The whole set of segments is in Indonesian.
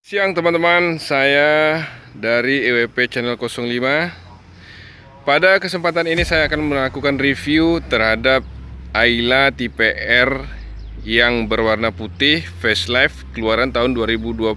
Siang teman-teman, saya dari EWP Channel 05. Pada kesempatan ini saya akan melakukan review terhadap Ayla tipe R yang berwarna putih facelift keluaran tahun 2020.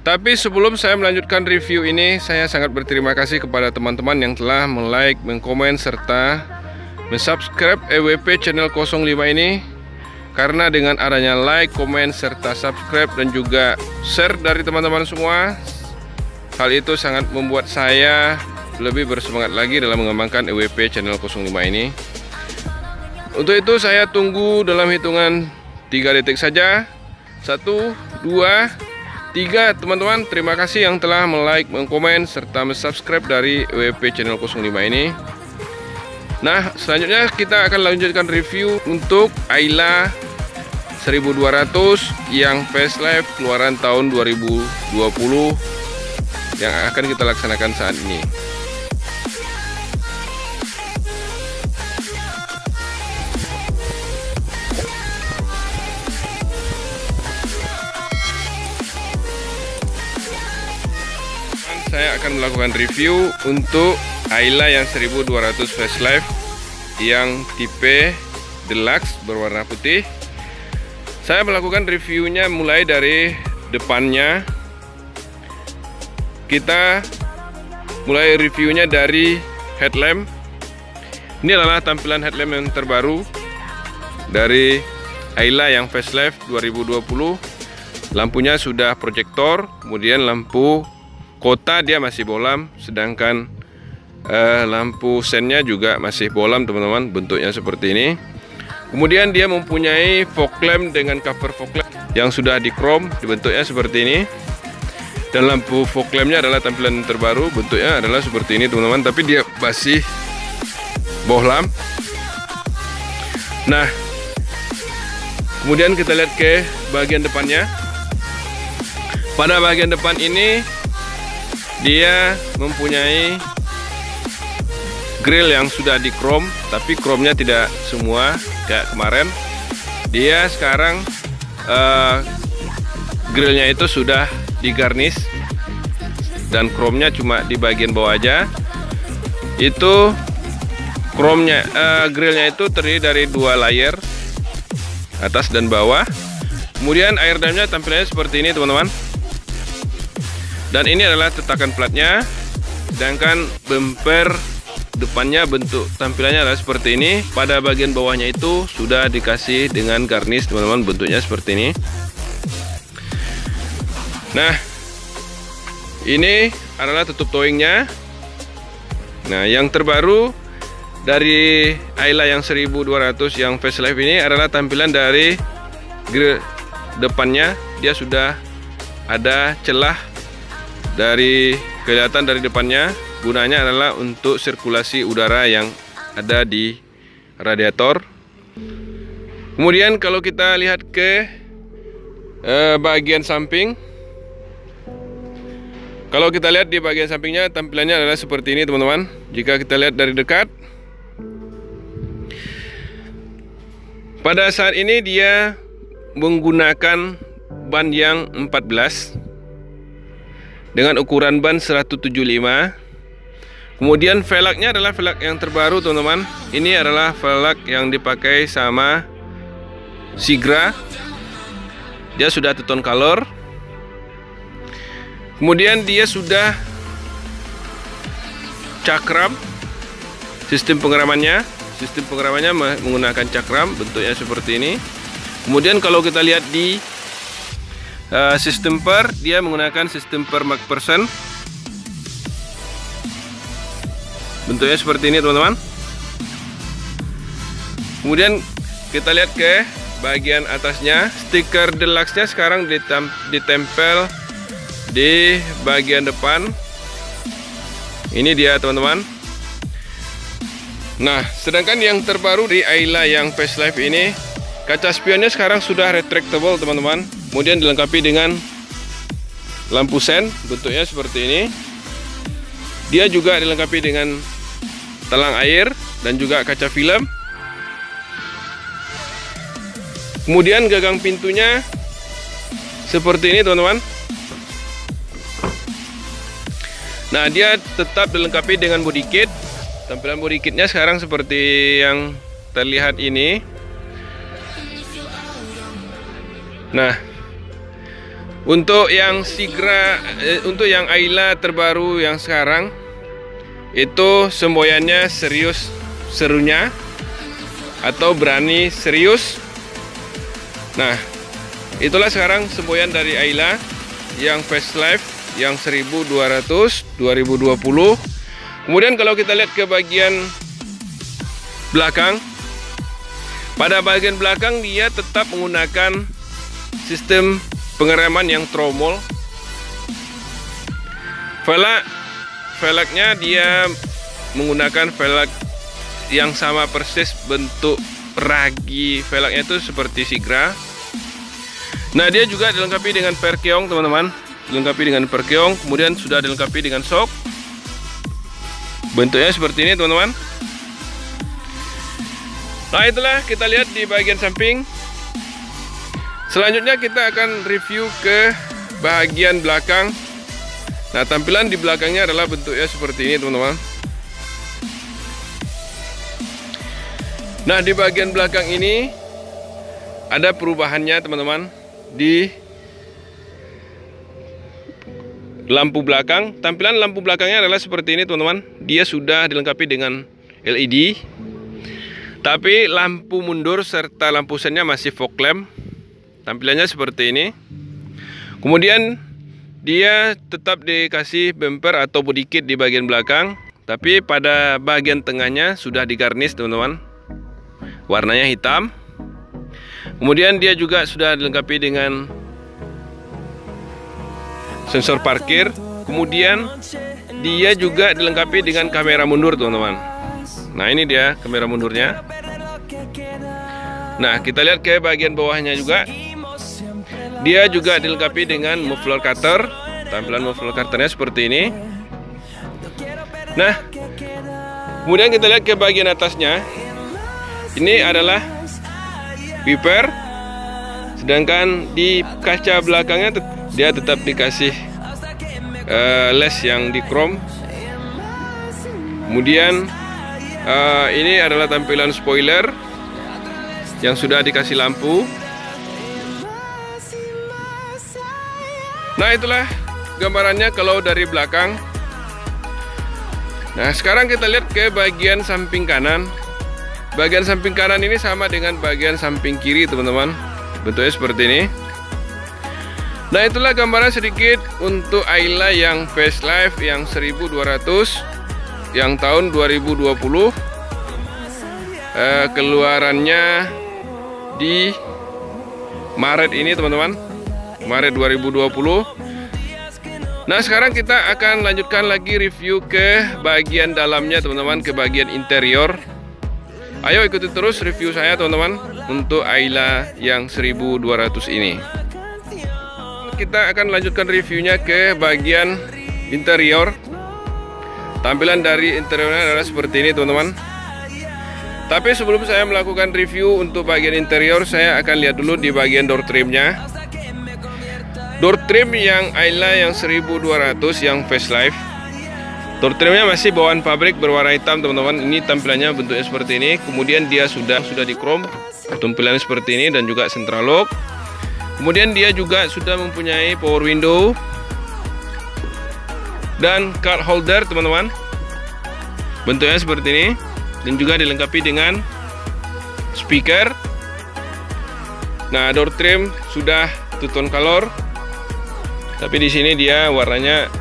Tapi sebelum saya melanjutkan review ini, saya sangat berterima kasih kepada teman-teman yang telah like, mengkomen, serta mensubscribe EWP Channel 05 ini. Karena dengan adanya like, komen, serta subscribe dan juga share dari teman-teman semua, hal itu sangat membuat saya lebih bersemangat lagi dalam mengembangkan EWP Channel 05 ini. Untuk itu saya tunggu dalam hitungan 3 detik saja. 1, 2, 3. Teman-teman, terima kasih yang telah like, mengkomen, serta mensubscribe dari EWP Channel 05 ini. Nah, selanjutnya kita akan lanjutkan review untuk Ayla 1200 yang facelift keluaran tahun 2020 yang akan kita laksanakan saat ini. Saya akan melakukan review untuk Ayla yang 1200 facelift yang tipe deluxe berwarna putih. Saya melakukan reviewnya mulai dari depannya. Kita mulai reviewnya dari headlamp. Ini adalah tampilan headlamp yang terbaru dari Ayla yang facelift 2020. Lampunya sudah proyektor, kemudian lampu kota dia masih bolam, sedangkan lampu sennya juga masih bolam teman-teman, bentuknya seperti ini. Kemudian dia mempunyai fog lamp dengan cover fog lamp yang sudah di chrome, bentuknya seperti ini. Dan lampu fog lampnya adalah tampilan terbaru, bentuknya adalah seperti ini teman-teman, tapi dia masih bohlam. Nah, kemudian kita lihat ke bagian depannya. Pada bagian depan ini dia mempunyai grill yang sudah di chrome, tapi chrome-nya tidak semua kayak kemarin. Dia sekarang grillnya itu sudah digarnish dan chrome-nya cuma di bagian bawah aja. Itu chrome-nya, grillnya itu terdiri dari 2 layer, atas dan bawah. Kemudian air damnya tampilannya seperti ini teman-teman. Dan ini adalah tetakan platnya, sedangkan bumper depannya bentuk tampilannya adalah seperti ini. Pada bagian bawahnya itu sudah dikasih dengan garnish teman-teman, bentuknya seperti ini. Nah, ini adalah tutup towingnya. Nah, yang terbaru dari Ayla yang 1200 yang facelift ini adalah tampilan dari grill depannya. Dia sudah ada celah dari kelihatan dari depannya. Gunanya adalah untuk sirkulasi udara yang ada di radiator. Kemudian kalau kita lihat ke bagian samping, kalau kita lihat di bagian sampingnya tampilannya adalah seperti ini teman-teman. Jika kita lihat dari dekat, pada saat ini dia menggunakan ban yang 14 dengan ukuran ban 175. Kemudian velgnya adalah velg yang terbaru teman-teman. Ini adalah velg yang dipakai sama Sigra. Dia sudah two tone color. Kemudian dia sudah cakram. Sistem pengeramannya menggunakan cakram, bentuknya seperti ini. Kemudian kalau kita lihat di sistem per, dia menggunakan sistem per McPherson. Bentuknya seperti ini teman-teman. Kemudian kita lihat ke bagian atasnya. Stiker deluxe-nya sekarang ditempel di bagian depan. Ini dia teman-teman. Nah, sedangkan yang terbaru di Ayla yang facelift ini, kaca spionnya sekarang sudah retractable teman-teman. Kemudian dilengkapi dengan lampu sen, bentuknya seperti ini. Dia juga dilengkapi dengan talang air dan juga kaca film. Kemudian gagang pintunya seperti ini teman-teman. Nah, dia tetap dilengkapi dengan body kit. Tampilan body kitnya sekarang seperti yang terlihat ini. Nah, untuk yang Sigra, untuk yang Ayla terbaru yang sekarang, itu semboyannya serius serunya atau berani serius. Nah, itulah sekarang semboyan dari Ayla yang facelift yang 1200 2020. Kemudian kalau kita lihat ke bagian belakang, pada bagian belakang dia tetap menggunakan sistem pengereman yang tromol. Velgnya dia menggunakan velg yang sama persis bentuk ragi velgnya itu seperti Sigra. Nah, dia juga dilengkapi dengan perkeong teman-teman, dilengkapi dengan perkeong, kemudian sudah dilengkapi dengan shock. Bentuknya seperti ini teman-teman. Nah, itulah kita lihat di bagian samping. Selanjutnya kita akan review ke bagian belakang. Nah, tampilan di belakangnya adalah bentuknya seperti ini teman-teman. Nah, di bagian belakang ini ada perubahannya teman-teman. Di lampu belakang, tampilan lampu belakangnya adalah seperti ini teman-teman. Dia sudah dilengkapi dengan LED, tapi lampu mundur serta lampu sennya masih fog lamp. Tampilannya seperti ini. Kemudian dia tetap dikasih bumper atau body kit di bagian belakang, tapi pada bagian tengahnya sudah digarnish teman-teman. Warnanya hitam. Kemudian dia juga sudah dilengkapi dengan sensor parkir. Kemudian dia juga dilengkapi dengan kamera mundur teman-teman. Nah, ini dia kamera mundurnya. Nah, kita lihat ke bagian bawahnya juga. Dia juga dilengkapi dengan muffler cutter. Tampilan muffler cutternya seperti ini. Nah, kemudian kita lihat ke bagian atasnya. Ini adalah wiper. Sedangkan di kaca belakangnya dia tetap dikasih les yang di chrome. Kemudian ini adalah tampilan spoiler yang sudah dikasih lampu. Nah, itulah gambarannya kalau dari belakang. Nah, sekarang kita lihat ke bagian samping kanan. Bagian samping kanan ini sama dengan bagian samping kiri teman-teman. Bentuknya seperti ini. Nah, itulah gambaran sedikit untuk Ayla yang facelift yang 1200 yang tahun 2020. Keluarannya di Maret ini teman-teman, Maret 2020. Nah, sekarang kita akan lanjutkan lagi review ke bagian dalamnya teman-teman, ke bagian interior. Ayo ikuti terus review saya teman-teman untuk Ayla yang 1200 ini. Kita akan lanjutkan reviewnya ke bagian interior. Tampilan dari interiornya adalah seperti ini teman-teman. Tapi sebelum saya melakukan review untuk bagian interior, saya akan lihat dulu di bagian door trimnya. Door trim yang Ayla yang 1200 yang facelift. Door trimnya masih bawaan pabrik berwarna hitam teman-teman. Ini tampilannya bentuknya seperti ini. Kemudian dia sudah di chrome, tampilannya seperti ini, dan juga central lock. Kemudian dia juga sudah mempunyai power window dan card holder teman-teman. Bentuknya seperti ini, dan juga dilengkapi dengan speaker. Nah, door trim sudah two tone color, tapi di sini dia warnanya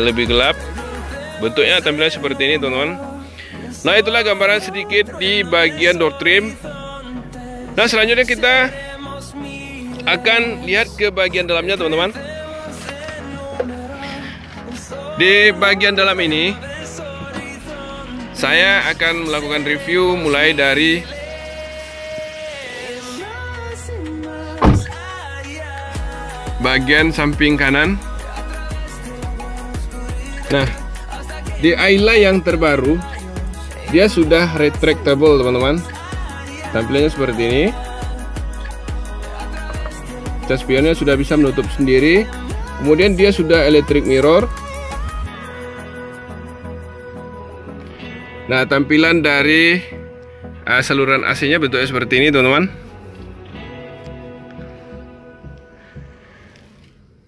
lebih gelap. Bentuknya tampilan seperti ini teman-teman. Nah, itulah gambaran sedikit di bagian door trim. Nah, selanjutnya kita akan lihat ke bagian dalamnya teman-teman. Di bagian dalam ini saya akan melakukan review mulai dari bagian samping kanan. Nah, di Ayla yang terbaru dia sudah retractable teman-teman. Tampilannya seperti ini. Kaca spionnya sudah bisa menutup sendiri. Kemudian dia sudah electric mirror. Nah, tampilan dari saluran AC-nya bentuknya seperti ini, teman-teman.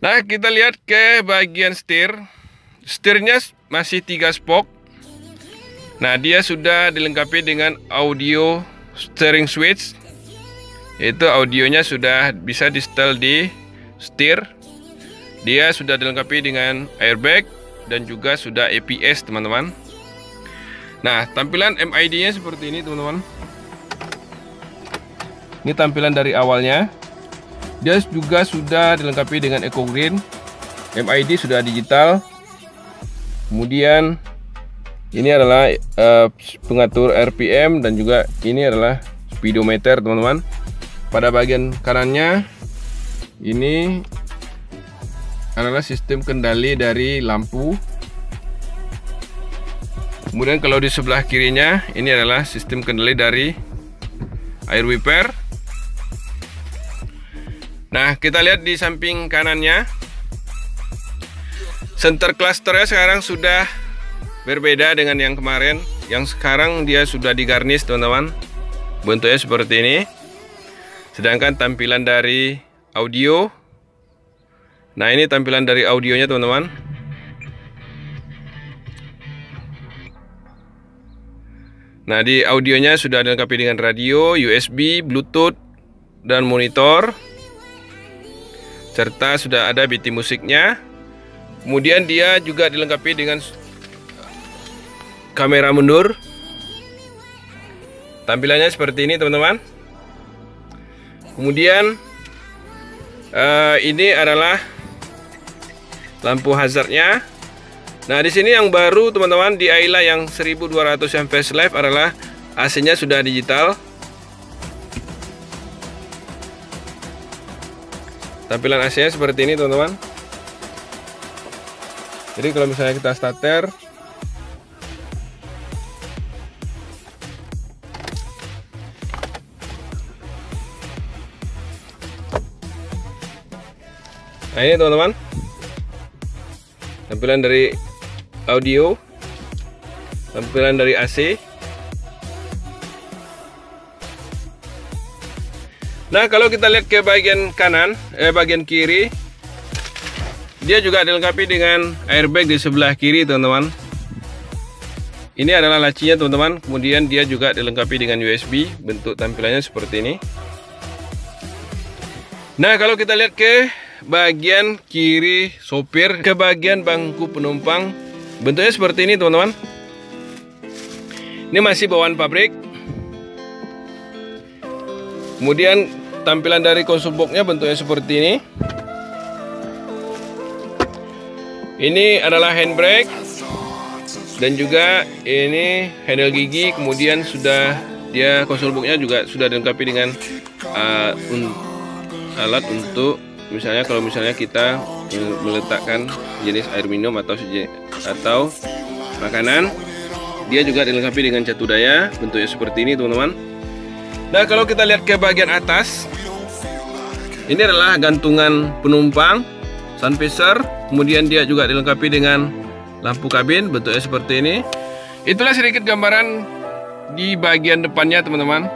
Nah, kita lihat ke bagian setir. Setirnya masih 3 spoke. Nah, dia sudah dilengkapi dengan audio steering switch. Yaitu audionya sudah bisa di-setel di setir. Dia sudah dilengkapi dengan airbag dan juga sudah ABS, teman-teman. Nah, tampilan MID-nya seperti ini, teman-teman. Ini tampilan dari awalnya. Dia juga sudah dilengkapi dengan Eco Green. MID sudah digital. Kemudian ini adalah pengatur RPM dan juga ini adalah speedometer, teman-teman. Pada bagian kanannya ini adalah sistem kendali dari lampu. Kemudian kalau di sebelah kirinya ini adalah sistem kendali dari air wiper. Nah, kita lihat di samping kanannya. Center clusternya sekarang sudah berbeda dengan yang kemarin. Yang sekarang dia sudah digarnish, teman-teman. Bentuknya seperti ini. Sedangkan tampilan dari audio. Nah, ini tampilan dari audionya, teman-teman. Nah, di audionya sudah dilengkapi dengan radio, USB, Bluetooth, dan monitor. Serta sudah ada BT musiknya. Kemudian dia juga dilengkapi dengan kamera mundur. Tampilannya seperti ini, teman-teman. Kemudian ini adalah lampu hazardnya. Nah, di sini yang baru, teman-teman, di Ayla yang 1200 yang facelift adalah AC-nya sudah digital. Tampilan AC-nya seperti ini, teman-teman. Jadi kalau misalnya kita starter, nah ini, teman-teman, tampilan dari audio, tampilan dari AC. Nah, kalau kita lihat ke bagian kanan, bagian kiri, dia juga dilengkapi dengan airbag di sebelah kiri, teman-teman. Ini adalah lacinya, teman-teman. Kemudian dia juga dilengkapi dengan USB. Bentuk tampilannya seperti ini. Nah, kalau kita lihat ke bagian kiri sopir, ke bagian bangku penumpang, bentuknya seperti ini, teman-teman. Ini masih bawaan pabrik. Kemudian tampilan dari console box-nya bentuknya seperti ini. Ini adalah handbrake dan juga ini handle gigi. Kemudian sudah dia console box-nya juga sudah dilengkapi dengan alat untuk misalnya kalau misalnya kita meletakkan jenis air minum atau makanan. Dia juga dilengkapi dengan catu daya, bentuknya seperti ini, teman-teman. Nah, kalau kita lihat ke bagian atas, ini adalah gantungan penumpang, sun visor. Kemudian dia juga dilengkapi dengan lampu kabin, bentuknya seperti ini. Itulah sedikit gambaran di bagian depannya, teman-teman.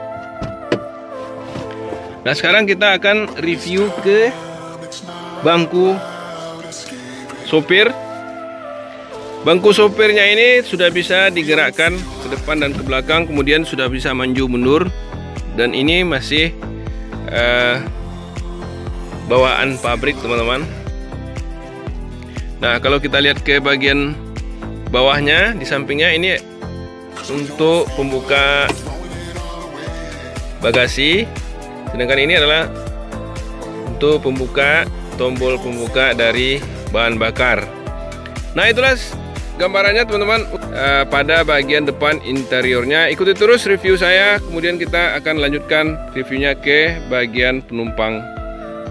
Nah, sekarang kita akan review ke bangku sopir. Bangku sopirnya ini sudah bisa digerakkan ke depan dan ke belakang, kemudian sudah bisa maju mundur, dan ini masih bawaan pabrik, teman-teman. Nah, kalau kita lihat ke bagian bawahnya, di sampingnya ini untuk pembuka bagasi, sedangkan ini adalah untuk pembuka tombol pembuka dari bahan bakar. Nah, itulah gambarannya, teman-teman, pada bagian depan interiornya. Ikuti terus review saya, kemudian kita akan lanjutkan reviewnya ke bagian penumpang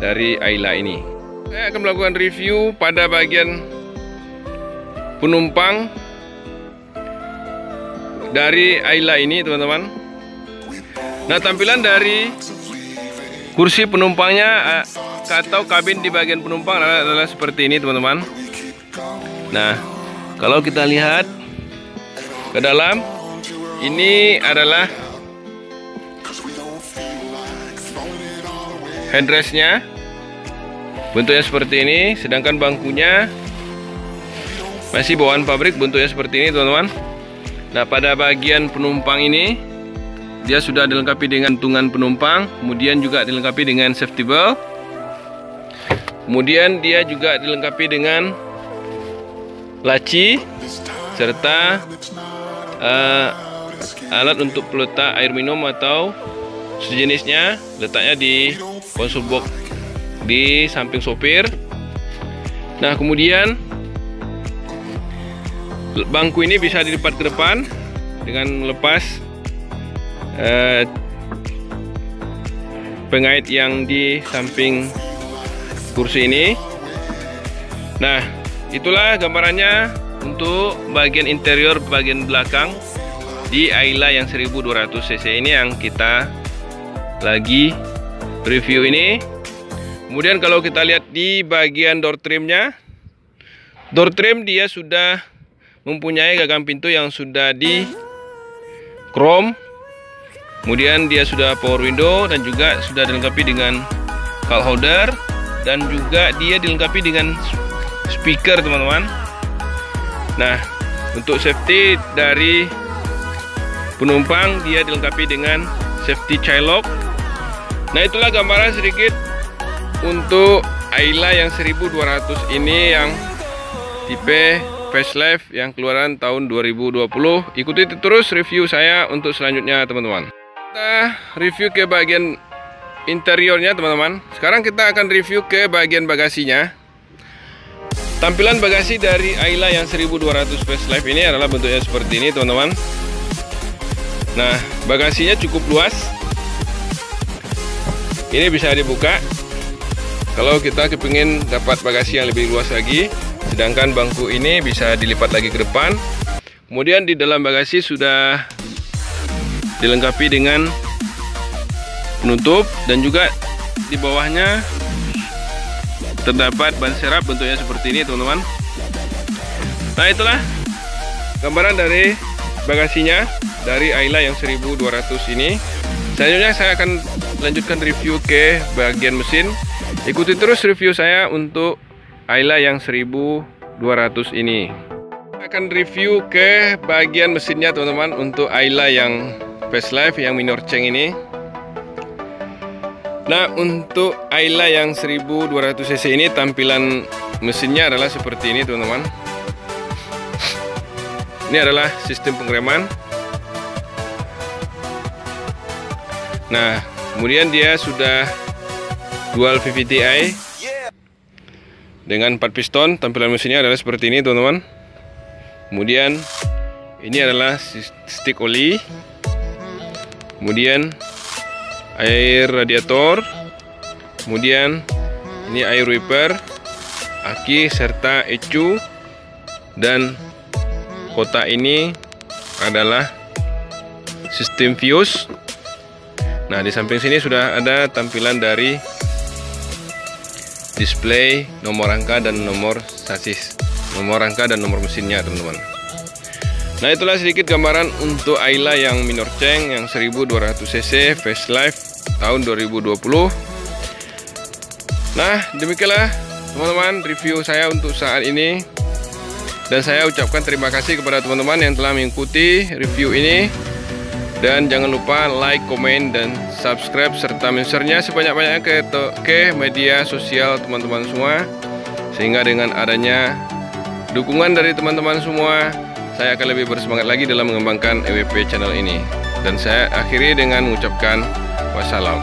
dari Ayla ini. Saya akan melakukan review pada bagian penumpang dari Ayla ini, teman-teman. Nah, tampilan dari kursi penumpangnya atau kabin di bagian penumpang adalah seperti ini teman-teman. Nah, kalau kita lihat ke dalam, ini adalah headrestnya, bentuknya seperti ini. Sedangkan bangkunya masih bawaan pabrik, bentuknya seperti ini teman-teman. Nah, pada bagian penumpang ini dia sudah dilengkapi dengan gantungan penumpang, kemudian juga dilengkapi dengan safety belt. Kemudian dia juga dilengkapi dengan laci serta alat untuk peletak air minum atau sejenisnya, letaknya di konsol box di samping sopir. Nah, kemudian bangku ini bisa dilipat ke depan dengan melepas pengait yang di samping kursi ini. Nah, itulah gambarannya untuk bagian interior bagian belakang di Ayla yang 1200 cc ini yang kita lagi review ini. Kemudian kalau kita lihat di bagian door trimnya, door trim dia sudah mempunyai gagang pintu yang sudah di chrome. Kemudian dia sudah power window dan juga sudah dilengkapi dengan cup holder dan juga dia dilengkapi dengan speaker teman-teman. Nah, untuk safety dari penumpang dia dilengkapi dengan safety child lock. Nah, itulah gambaran sedikit untuk Ayla yang 1200 ini yang tipe facelift yang keluaran tahun 2020. Ikuti terus review saya untuk selanjutnya teman-teman. Kita review ke bagian interiornya teman-teman. Sekarang kita akan review ke bagian bagasinya. Tampilan bagasi dari Ayla yang 1200 facelift ini adalah bentuknya seperti ini teman-teman. Nah, bagasinya cukup luas. Ini bisa dibuka kalau kita kepingin dapat bagasi yang lebih luas lagi. Sedangkan bangku ini bisa dilipat lagi ke depan. Kemudian di dalam bagasi sudah dilengkapi dengan penutup dan juga di bawahnya terdapat ban serap bentuknya seperti ini teman-teman. Nah, itulah gambaran dari bagasinya dari Ayla yang 1200 ini. Selanjutnya saya akan lanjutkan review ke bagian mesin. Ikuti terus review saya untuk Ayla yang 1200 ini. Saya akan review ke bagian mesinnya teman-teman untuk Ayla yang facelift yang minor change ini. Nah, untuk Ayla yang 1200 cc ini tampilan mesinnya adalah seperti ini teman-teman. Ini adalah sistem pengereman. Nah, kemudian dia sudah dual VVT-i dengan 4 piston. Tampilan mesinnya adalah seperti ini teman-teman. Kemudian ini adalah stick oli. Kemudian air radiator. Kemudian ini air wiper, aki serta ecu. Dan kotak ini adalah sistem fuse. Nah, di samping sini sudah ada tampilan dari display nomor rangka dan nomor sasis, nomor rangka dan nomor mesinnya teman-teman. Nah, itulah sedikit gambaran untuk Ayla yang minor change yang 1200 cc facelift tahun 2020. Nah, demikianlah teman-teman review saya untuk saat ini. Dan saya ucapkan terima kasih kepada teman-teman yang telah mengikuti review ini. Dan jangan lupa like, komen, dan subscribe serta share-nya sebanyak-banyaknya ke media sosial teman-teman semua. Sehingga dengan adanya dukungan dari teman-teman semua, saya akan lebih bersemangat lagi dalam mengembangkan EWP channel ini. Dan saya akhiri dengan mengucapkan wassalam.